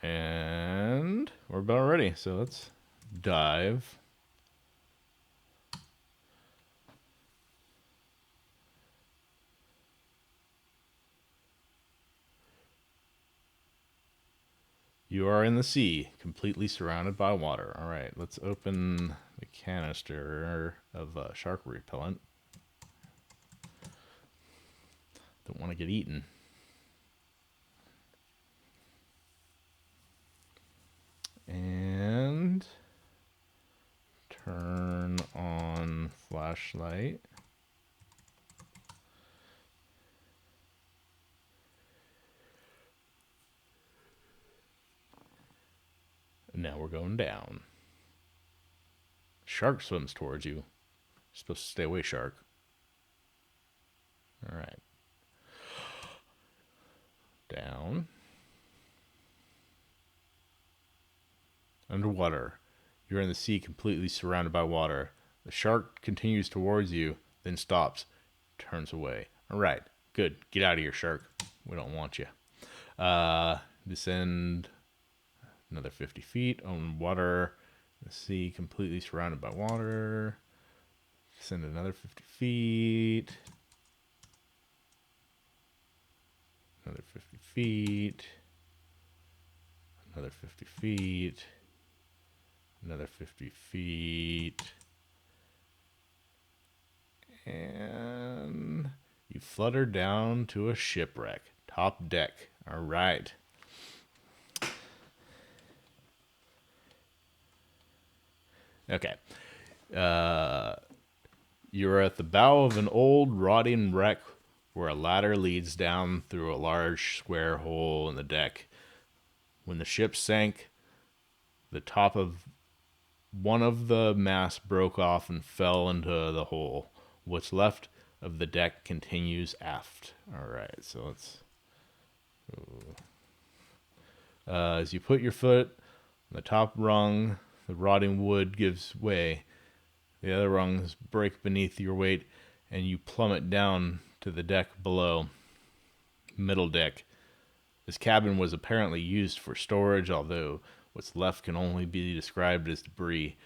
And we're about ready. So let's dive. You are in the sea, completely surrounded by water. All right, let's open the canister of shark repellent. Don't want to get eaten. And turn on flashlight. Now we're going down. Shark swims towards you. You're supposed to stay away, shark. All right. Down. Underwater. You're in the sea, completely surrounded by water. The shark continues towards you, then stops, turns away. All right. Good. Get out of here, shark. We don't want you. Descend another 50 feet on water. The sea completely surrounded by water. Descend another 50 feet. Another 50 feet. Another 50 feet. Another 50 feet. And you flutter down to a shipwreck. Top deck. All right. Okay. You're at the bow of an old rotting wreck where a ladder leads down through a large square hole in the deck. When the ship sank, the top of one of the masts broke off and fell into the hole. What's left of the deck continues aft. All right, so let's... as you put your foot on the top rung, the rotting wood gives way. The other rungs break beneath your weight, and you plummet down to the deck below. Middle deck. This cabin was apparently used for storage, although what's left can only be described as debris.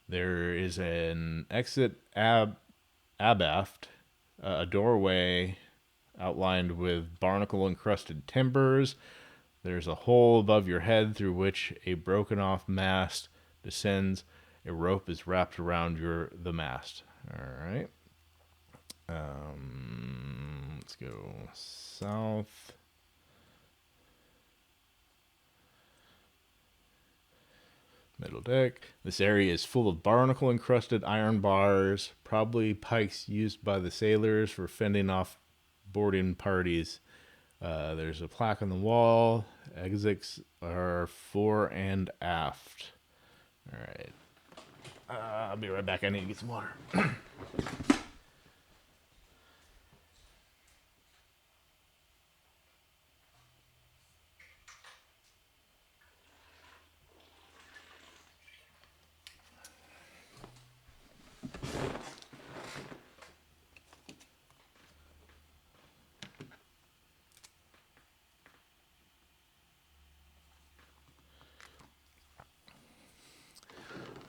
There is an exit abaft, a doorway outlined with barnacle-encrusted timbers. There's a hole above your head through which a broken-off mast descends. A rope is wrapped around the mast. All right. Let's go south. Middle deck. This area is full of barnacle-encrusted iron bars, probably pikes used by the sailors for fending off boarding parties. There's a plaque on the wall. Exits are fore and aft. All right. I'll be right back. I need to get some water.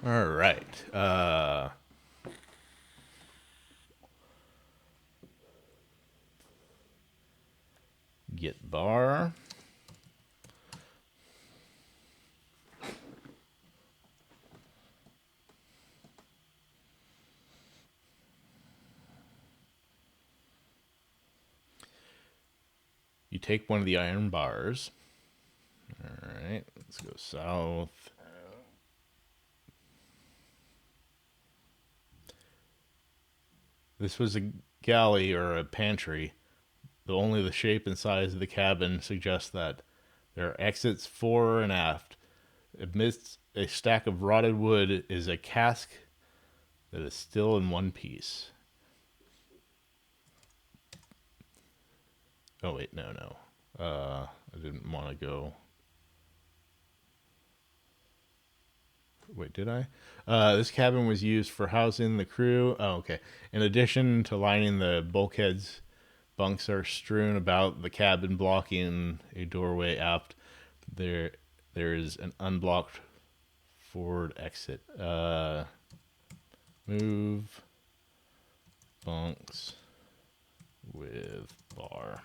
All right. Get bar. You take one of the iron bars. All right, let's go south. This was a galley or a pantry, though only the shape and size of the cabin suggests that. There are exits fore and aft. Amidst a stack of rotted wood is a cask that is still in one piece. Oh, wait, no. I didn't want to go. Wait, did I? This cabin was used for housing the crew. Oh, okay. In addition to lining the bulkheads, bunks are strewn about the cabin, blocking a doorway aft. There is an unblocked forward exit. Move bunks with bar.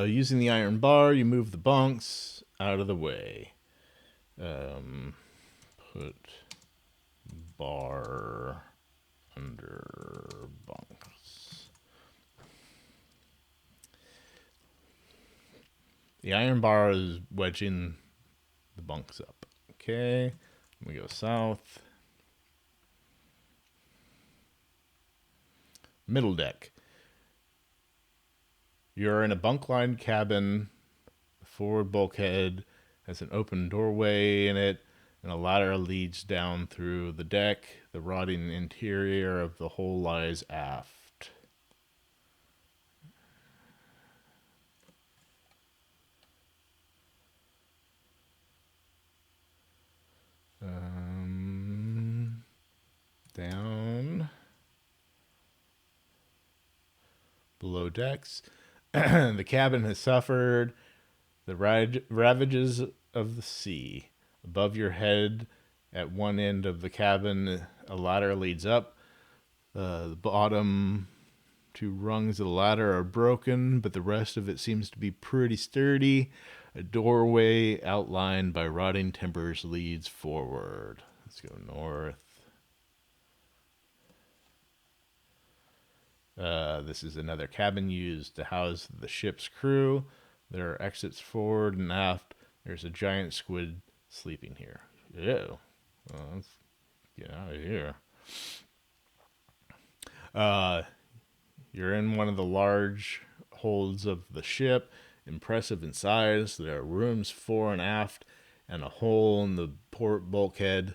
Using the iron bar, you move the bunks out of the way. Put bar under bunks. The iron bar is wedging the bunks up. Okay, we go south. Middle deck. You're in a bunk-lined cabin. The forward bulkhead has an open doorway in it, and a ladder leads down through the deck. The rotting interior of the hull lies aft. Down. Below decks. The cabin has suffered the ravages of the sea. Above your head, at one end of the cabin, a ladder leads up. The bottom two rungs of the ladder are broken, but the rest of it seems to be pretty sturdy. A doorway outlined by rotting timbers leads forward. Let's go north. This is another cabin used to house the ship's crew. There are exits forward and aft. There's a giant squid sleeping here. Ew. Well, let's get out of here. You're in one of the large holds of the ship. Impressive in size. There are rooms fore and aft and a hole in the port bulkhead.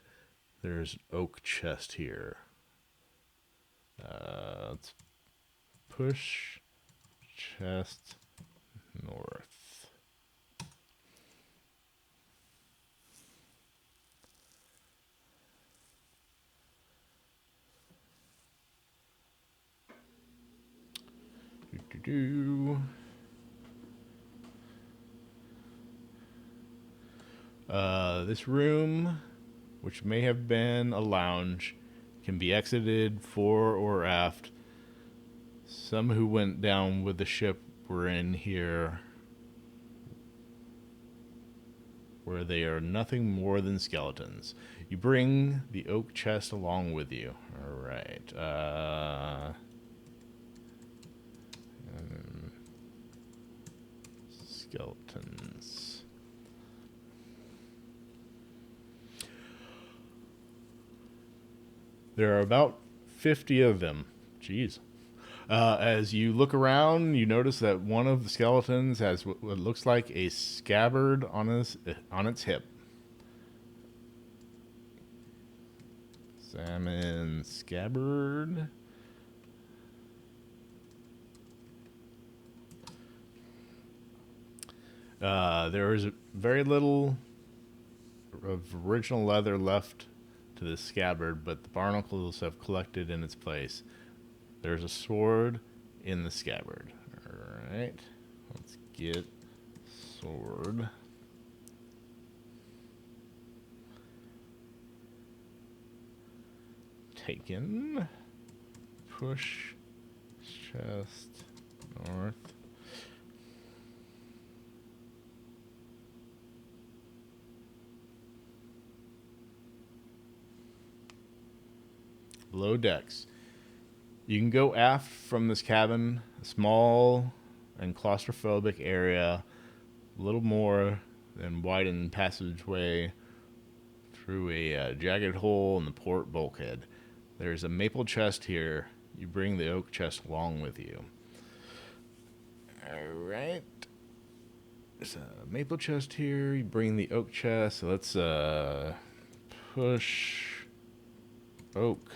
There's an oak chest here. Let's push chest north. This room, which may have been a lounge, can be exited fore or aft. Some who went down with the ship were in here, where they are nothing more than skeletons. You bring the oak chest along with you. All right. Skeletons. There are about 50 of them. Jeez. As you look around, you notice that one of the skeletons has what looks like a scabbard on its hip. Salmon scabbard. There is very little of original leather left to the scabbard, but the barnacles have collected in its place. There's a sword in the scabbard. Alright. Let's get sword. Taken. Push chest north. Below decks. You can go aft from this cabin, a small and claustrophobic area, a little more than widened passageway through a jagged hole in the port bulkhead. There's a maple chest here. You bring the oak chest along with you. Alright. There's a maple chest here. You bring the oak chest. So let's push oak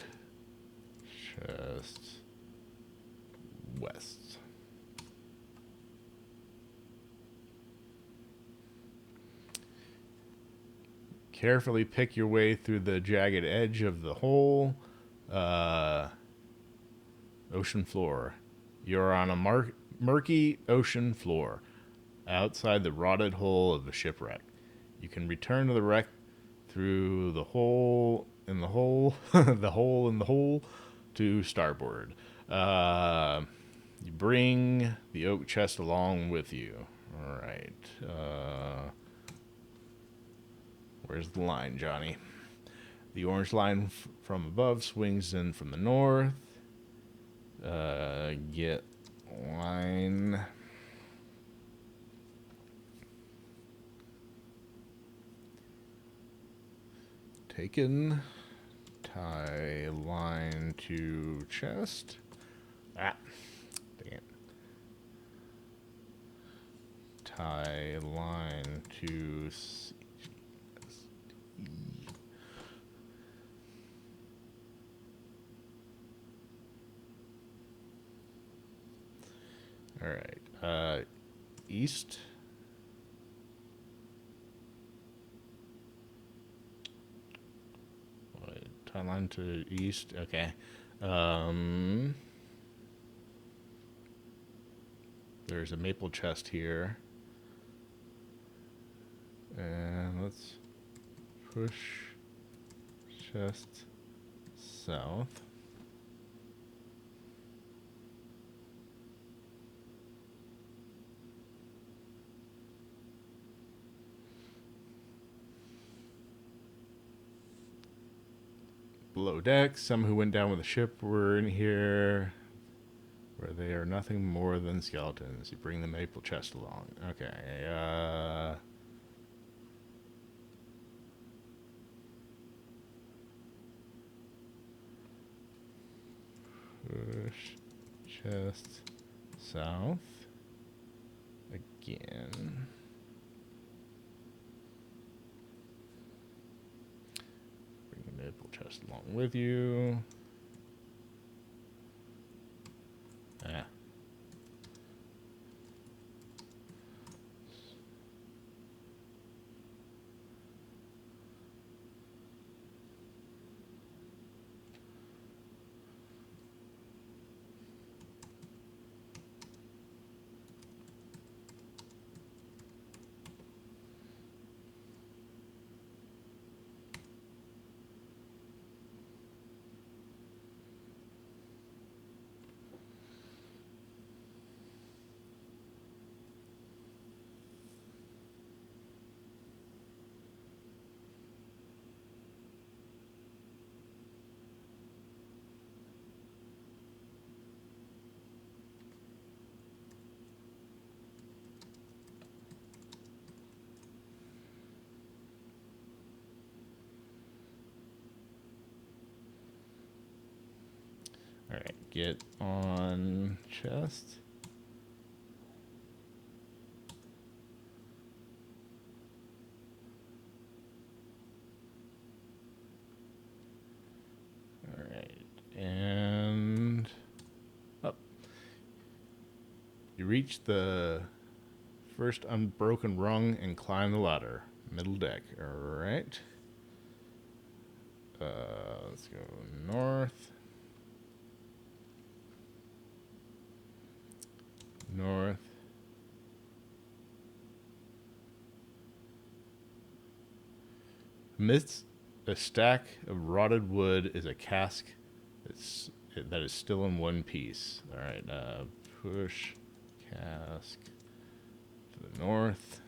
chest west. Carefully pick your way through the jagged edge of the hole. Ocean floor. You're on a murky ocean floor outside the rotted hull of a shipwreck. You can return to the wreck through the hole in the hole, the hole in the hole to starboard. You bring the oak chest along with you. All right. Where's the line, Johnny? The orange line from above swings in from the north. Get line. Taken. Tie line to chest. Ah, dang it. Tie line to all right. East. Tie line to east. Okay. There's a maple chest here. And let's push chest south. Below deck, some who went down with the ship were in here, where they are nothing more than skeletons. You bring the maple chest along. Okay. Push chest south again. Bring the maple chest along with you. Ah. All right, get on chest. All right, and up. You reach the first unbroken rung and climb the ladder. Middle deck. All right. Let's go north. North. Amidst a stack of rotted wood is a cask that is still in one piece. All right, push cask to the north.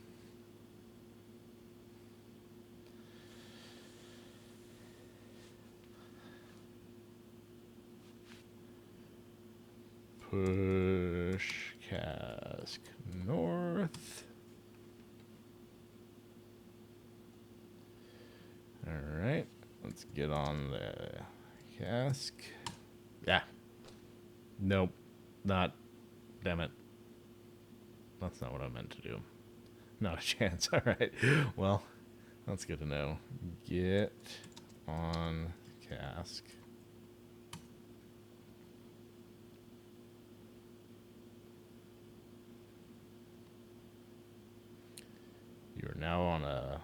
Push cask north. Alright, let's get on the cask. Yeah. Nope. Not. Damn it. That's not what I meant to do. Not a chance. Alright. Well, that's good to know. Get on cask. You are now on a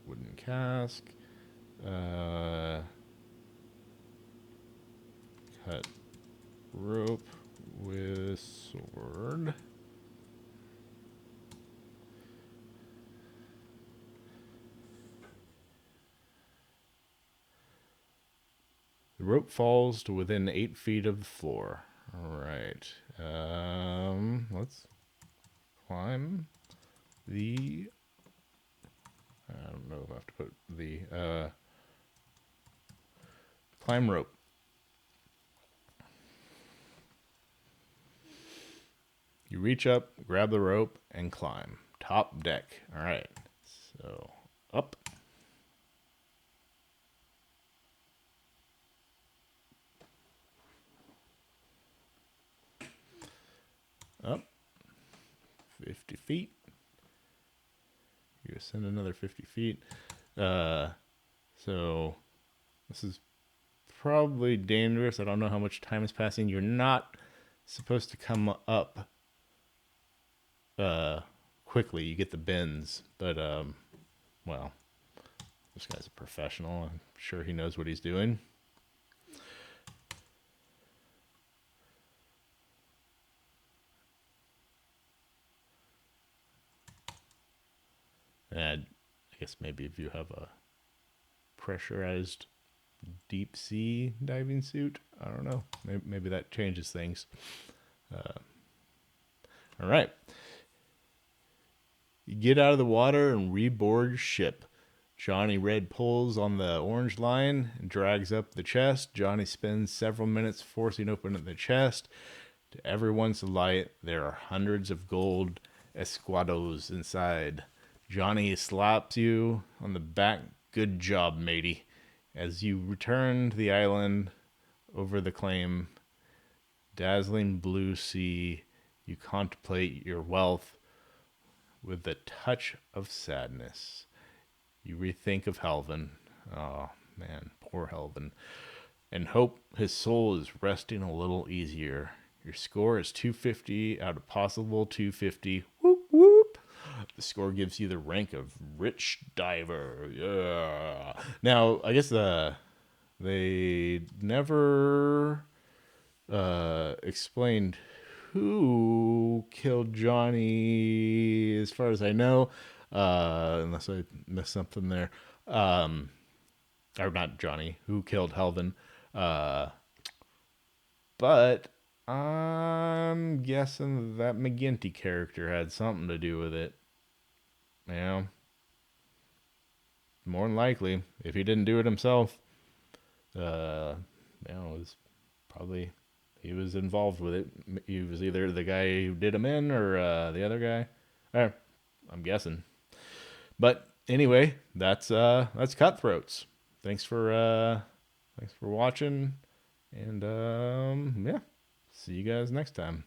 wooden cask. Cut rope with sword. The rope falls to within 8 feet of the floor. All right. Let's climb the. I don't know if I have to put the climb rope. You reach up, grab the rope, and climb. Top deck. All right. So up. Up. 50 feet. You ascend another 50 feet. So this is probably dangerous. I don't know how much time is passing. You're not supposed to come up quickly. You get the bends, but well, this guy's a professional. I'm sure he knows what he's doing. And I guess maybe if you have a pressurized deep sea diving suit, I don't know. Maybe that changes things. All right. You get out of the water and reboard your ship. Johnny Red pulls on the orange line and drags up the chest. Johnny spends several minutes forcing open the chest. To everyone's delight, there are hundreds of gold escudos inside. Johnny slaps you on the back. Good job, matey. As you return to the island over the claim, dazzling blue sea, you contemplate your wealth with a touch of sadness. You rethink of Helvin. Oh, man, poor Helvin. And hope his soul is resting a little easier. Your score is 250 out of possible 250. Whoop, whoop. The score gives you the rank of Rich Diver. Yeah. Now, I guess they never explained who killed Johnny, as far as I know, unless I missed something there. Or not Johnny, who killed Helvin. But I'm guessing that McGinty character had something to do with it. Yeah. More than likely, if he didn't do it himself, it was probably he was involved with it. He was either the guy who did him in or the other guy. I'm guessing. But anyway, that's Cutthroats. Thanks for watching, and yeah, see you guys next time.